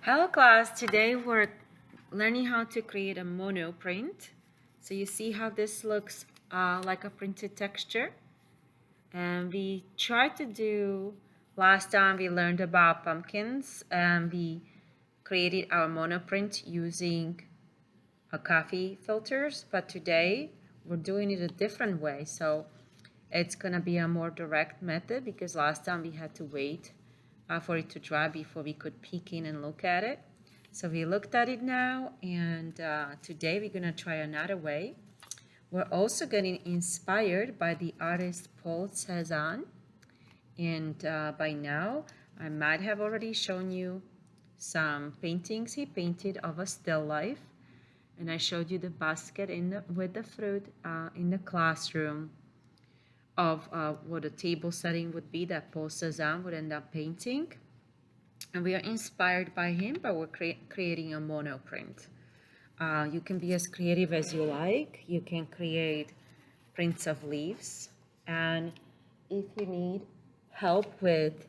Hello class, today we're learning how to create a monoprint. So you see how this looks like a printed texture. And we tried to do, last time we learned about pumpkins and we created our monoprint using a coffee filters. But today we're doing it a different way. So it's gonna be a more direct method because last time we had to wait for it to dry before we could peek in and look at it. So we looked at it now, and today we're gonna try another way. We're also getting inspired by the artist Paul Cezanne, and by now I might have already shown you some paintings he painted of a still life, and I showed you the basket with the fruit in the classroom of what a table setting would be that Paul Cezanne would end up painting. And we are inspired by him, but we're creating a monoprint. You can be as creative as you like. You can create prints of leaves. And if you need help with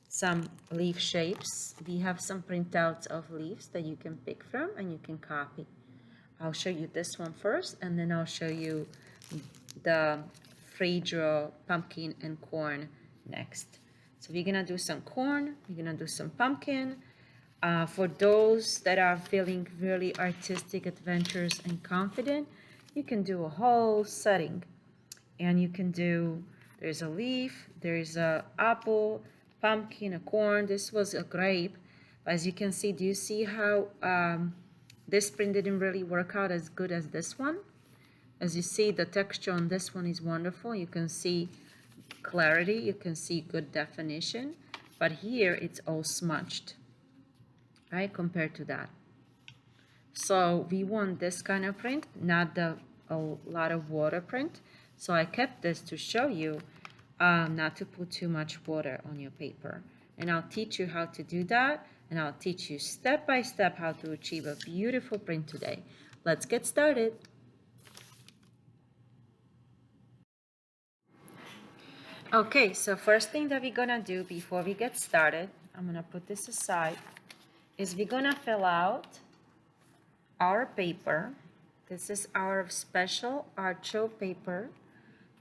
some leaf shapes, we have some printouts of leaves that you can pick from and you can copy. I'll show you this one first, and then I'll show you the free draw pumpkin and corn next. So we're gonna do some corn, we're gonna do some pumpkin. For those that are feeling really artistic, adventurous, and confident, you can do a whole setting. And you can do, there's a leaf, there's a apple, pumpkin, a corn. This was a grape. As you can see, do you see how this print didn't really work out as good as this one? As you see, the texture on this one is wonderful. You can see clarity, you can see good definition, but here it's all smudged, right, compared to that. So we want this kind of print, not a lot of water print. So I kept this to show you not to put too much water on your paper. And I'll teach you how to do that, and I'll teach you step by step how to achieve a beautiful print today. Let's get started. Okay, so first thing that we're gonna do before we get started, I'm gonna put this aside, is we're gonna fill out our paper. This is our special art show paper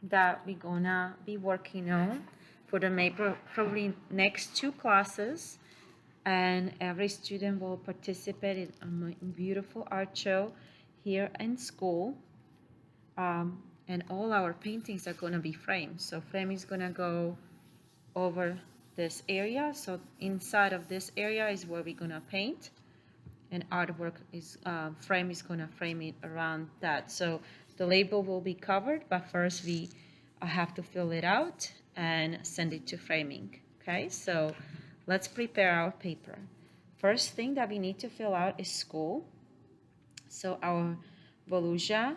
that we're gonna be working on for the probably next 2 classes, and every student will participate in a beautiful art show here in school. And all our paintings are going to be framed. So frame is going to go over this area. So inside of this area is where we're going to paint. And artwork is, frame is going to frame it around that. So the label will be covered, but first we have to fill it out and send it to framing. Okay, so let's prepare our paper. First thing that we need to fill out is school. So our Volusia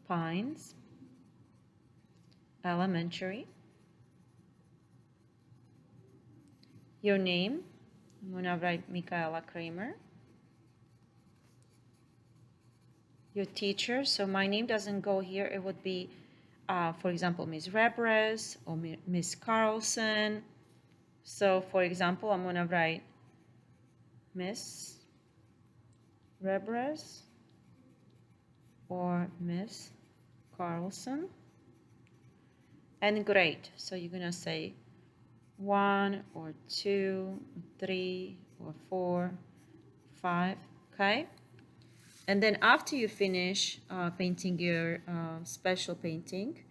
Pines Elementary. Your name, I'm gonna write Michaela Kramer. Your teacher, so my name doesn't go here. It would be, for example, Ms. Rebres or Ms. Carlson. So for example, I'm gonna write Miss Rebres or Miss Carlson. And grade, so you're gonna say 1 or 2, 3 or 4, 5, okay? And then after you finish painting your special painting,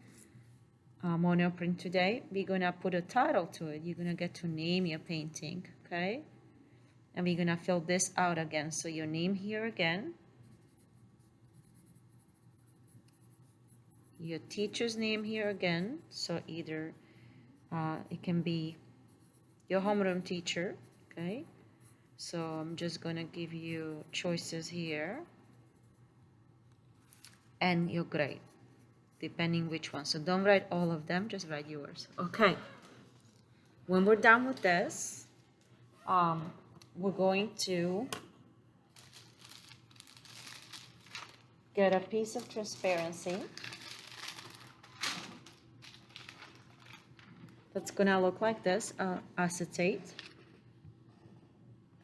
monoprint today, we're gonna put a title to it. You're gonna get to name your painting, okay? And we're gonna fill this out again. So your name here again, your teacher's name here again. So either it can be your homeroom teacher, okay? So I'm just gonna give you choices here. And your grade, depending which one. So don't write all of them, just write yours. Okay. When we're done with this, we're going to get a piece of transparency. That's gonna look like this, acetate.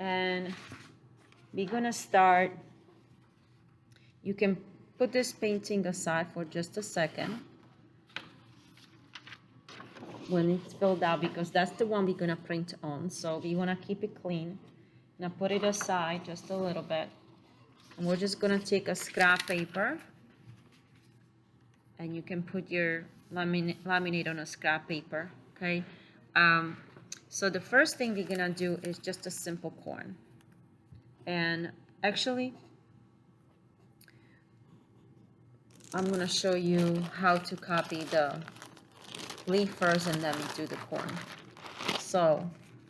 And we're gonna start. You can put this painting aside for just a second when it's filled out, because that's the one we're gonna print on. So we wanna keep it clean. Now put it aside just a little bit. And we're just gonna take a scrap paper, and you can put your laminate on a scrap paper, okay? So the first thing we're gonna do is just a simple corn. And actually, I'm gonna show you how to copy the leaf first and then we do the corn. So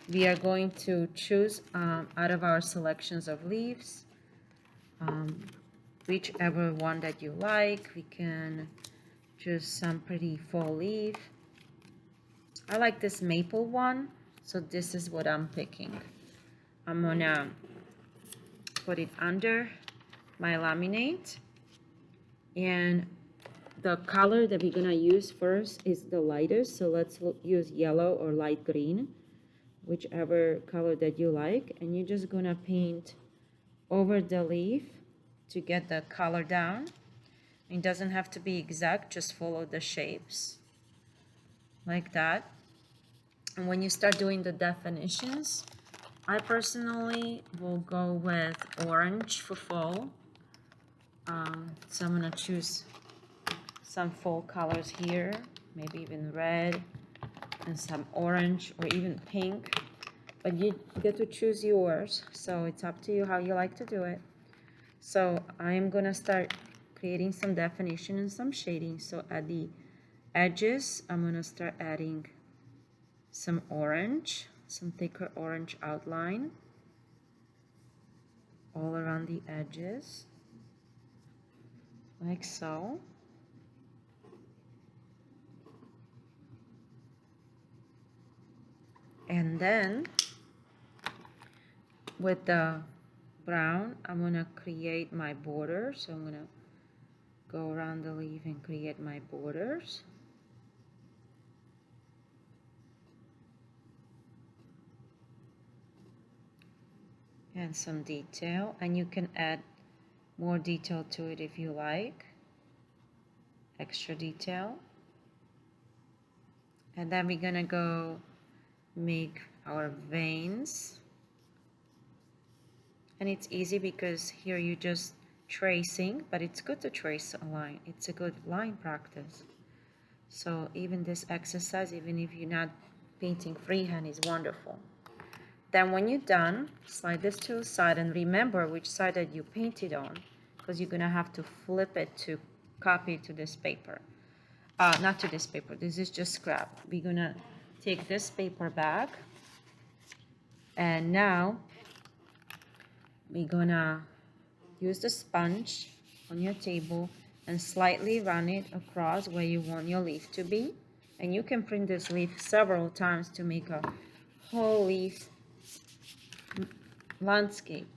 we are going to choose out of our selections of leaves, whichever one that you like. We can choose some pretty fall leaf. I like this maple one, so this is what I'm picking. I'm gonna put it under my laminate, and the color that we're gonna use first is the lightest, so let's use yellow or light green, whichever color that you like, and you're just gonna paint over the leaf to get the color down. It doesn't have to be exact, just follow the shapes like that. And when you start doing the definitions, I personally will go with orange for fall. So I'm gonna choose some fall colors here, maybe even red and some orange or even pink, but you get to choose yours, so it's up to you how you like to do it. So I'm gonna start creating some definition and some shading. So at the edges, I'm gonna start adding some orange, some thicker orange outline all around the edges, like so. And then with the brown, I'm gonna create my border. So I'm gonna go around the leaf and create my borders. And some detail, and you can add more detail to it if you like, extra detail. And then we're gonna go make our veins, and it's easy because here you're just tracing, but it's good to trace a line. It's a good line practice. So even this exercise, even if you're not painting freehand, is wonderful. Then when you're done, slide this to the side and remember which side that you painted on, because you're gonna have to flip it to copy to this paper. Not to this paper, this is just scrap. We're gonna take this paper back, and now we're gonna use the sponge on your table and slightly run it across where you want your leaf to be. And you can print this leaf several times to make a whole leaf landscape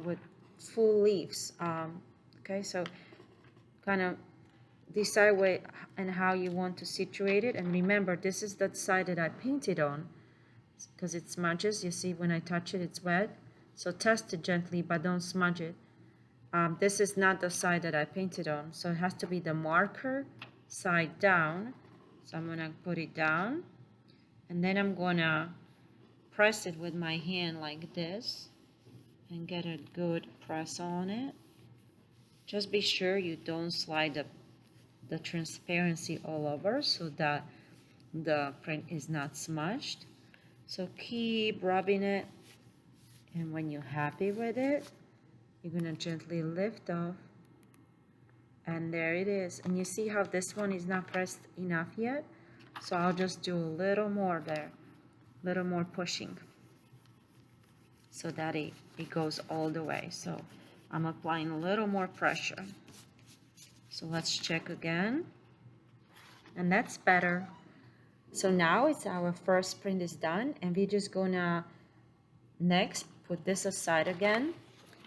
with full leaves. Okay, so kind of decide where and how you want to situate it. And remember, this is the side that I painted on, because it smudges. You see, when I touch it, it's wet. So test it gently, but don't smudge it. This is not the side that I painted on, so it has to be the marker side down. So I'm gonna put it down, and then I'm gonna press it with my hand like this and get a good press on it. Just be sure you don't slide the transparency all over so that the print is not smudged. So keep rubbing it, and when you're happy with it, you're gonna gently lift off, and there it is. And you see how this one is not pressed enough yet, so I'll just do a little more there, a little more pushing, so that it goes all the way. So I'm applying a little more pressure. So let's check again, and that's better. So now it's our first print is done, and we're just gonna next put this aside again.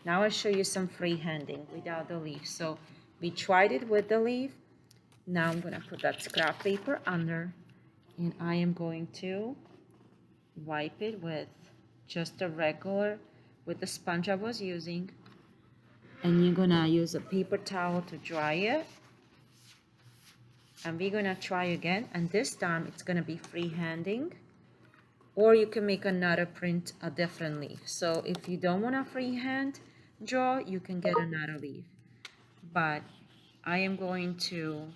Now I'll show you some freehanding without the leaf. So we tried it with the leaf. Now I'm gonna put that scrap paper under, and I am going to wipe it with just a regular, with the sponge I was using, and you're gonna use a paper towel to dry it, and we're gonna try again, and this time it's gonna be freehanding, or you can make another print a different leaf. So if you don't want to freehand draw, you can get another leaf, but I am going to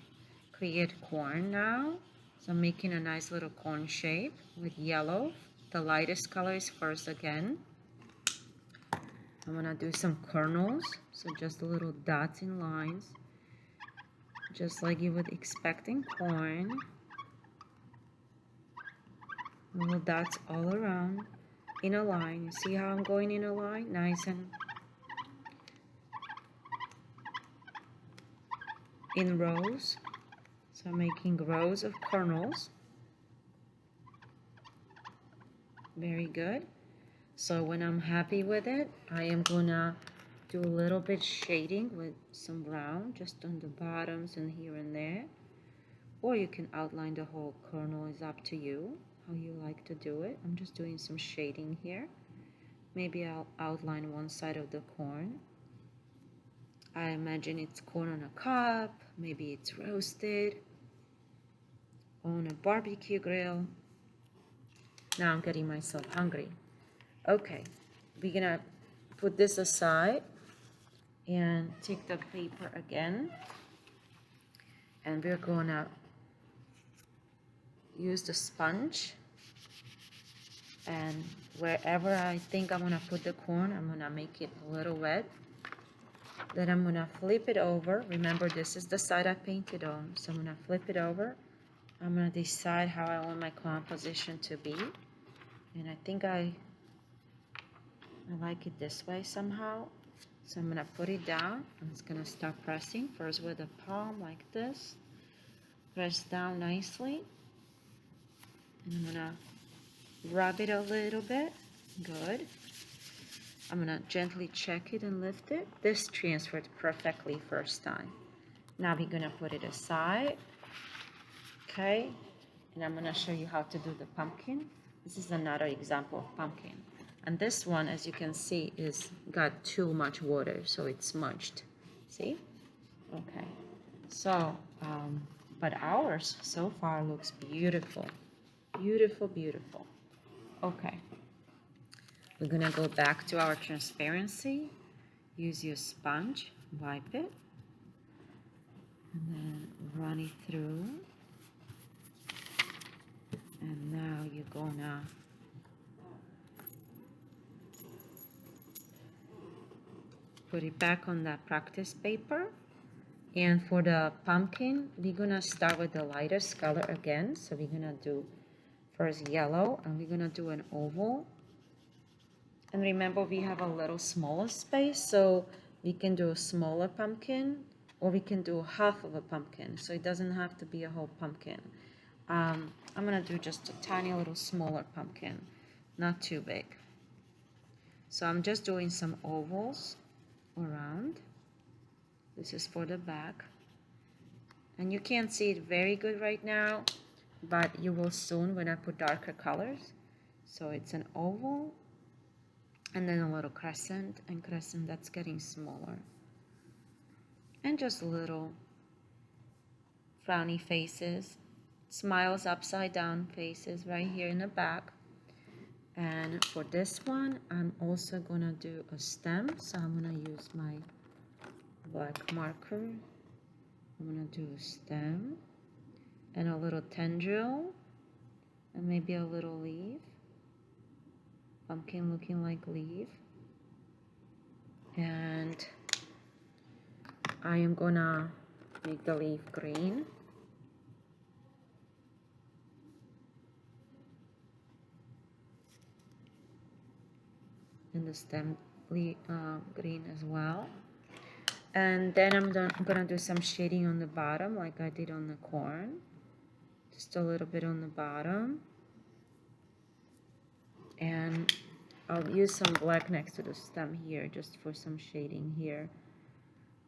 create corn now. So I'm making a nice little corn shape with yellow. The lightest color is first again. I'm gonna do some kernels, so just little dots and lines, just like you would expect in corn. Little dots all around in a line. You see how I'm going in a line? Nice and in rows. So I'm making rows of kernels. Very good. So when I'm happy with it, I am gonna do a little bit shading with some brown just on the bottoms and here and there, or you can outline the whole kernel. Is up to you how you like to do it. I'm just doing some shading here. Maybe I'll outline one side of the corn. I imagine it's corn on a cob, maybe it's roasted on a barbecue grill. Now I'm getting myself hungry. Okay, we're gonna put this aside and take the paper again, and we're gonna use the sponge, and wherever I think I'm gonna put the corn, I'm gonna make it a little wet. Then I'm gonna flip it over. Remember, this is the side I painted on, so I'm gonna flip it over. I'm gonna decide how I want my composition to be, and I think I like it this way somehow. So I'm gonna put it down. I'm just gonna start pressing first with the palm like this. Press down nicely, and I'm gonna rub it a little bit. Good. I'm gonna gently check it and lift it. This transferred perfectly first time. Now we're gonna put it aside. Okay, and I'm gonna show you how to do the pumpkin. This is another example of pumpkin, and this one, as you can see, is got too much water, so it's smudged. See? Okay, so but ours so far looks beautiful. Beautiful, beautiful. Okay, we're gonna go back to our transparency. Use your sponge, wipe it, and then run it through. And now you're gonna put it back on that practice paper. And for the pumpkin, we're gonna start with the lightest color again. So we're gonna do first yellow, and we're gonna do an oval. And remember, we have a little smaller space, so we can do a smaller pumpkin, or we can do half of a pumpkin, so it doesn't have to be a whole pumpkin. I'm gonna do just a tiny little smaller pumpkin, not too big. So I'm just doing some ovals around. This is for the back, and you can't see it very good right now, but you will soon when I put darker colors. So it's an oval, and then a little crescent, and crescent that's getting smaller, and just little frowny faces, smiles upside down faces right here in the back. And for this one, I'm also gonna do a stem, so I'm gonna use my black marker. I'm gonna do a stem and a little tendril and maybe a little leaf, pumpkin looking like leaf. And I am gonna make the leaf green. And the stem green as well. And then I'm gonna do some shading on the bottom like I did on the corn. Just a little bit on the bottom. And I'll use some black next to the stem here just for some shading here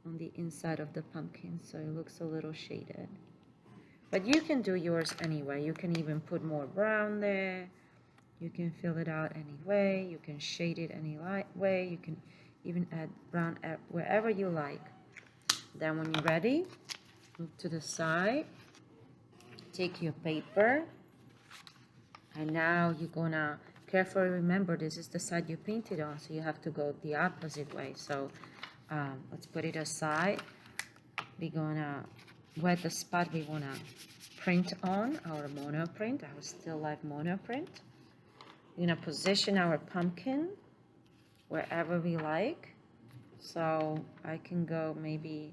on the inside of the pumpkin, so it looks a little shaded. But you can do yours anyway. You can even put more brown there. You can fill it out any way. You can shade it any way. You can even add brown wherever you like. Then when you're ready, move to the side. Take your paper. And now you're gonna carefully remember this is the side you painted on. So you have to go the opposite way. So let's put it aside. We're gonna wet the spot we wanna print on, our Monoprint, our still life Monoprint. We're gonna position our pumpkin wherever we like. So I can go maybe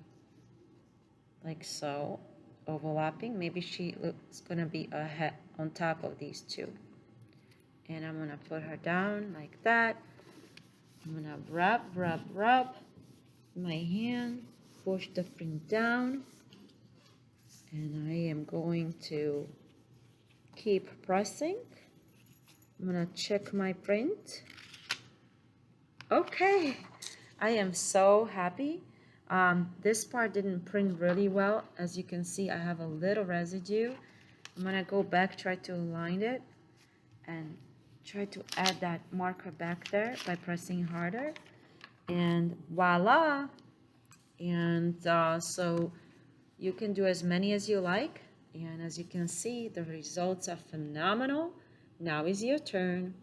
like so, overlapping. Maybe she looks gonna be ahead on top of these two. And I'm gonna put her down like that. I'm gonna rub my hand, push the print down, and I am going to keep pressing. I'm gonna check my print. Okay, I am so happy. This part didn't print really well. As you can see, I have a little residue. I'm gonna go back, try to align it, and try to add that marker back there by pressing harder. And voila! And so you can do as many as you like. And as you can see, the results are phenomenal. Now is your turn.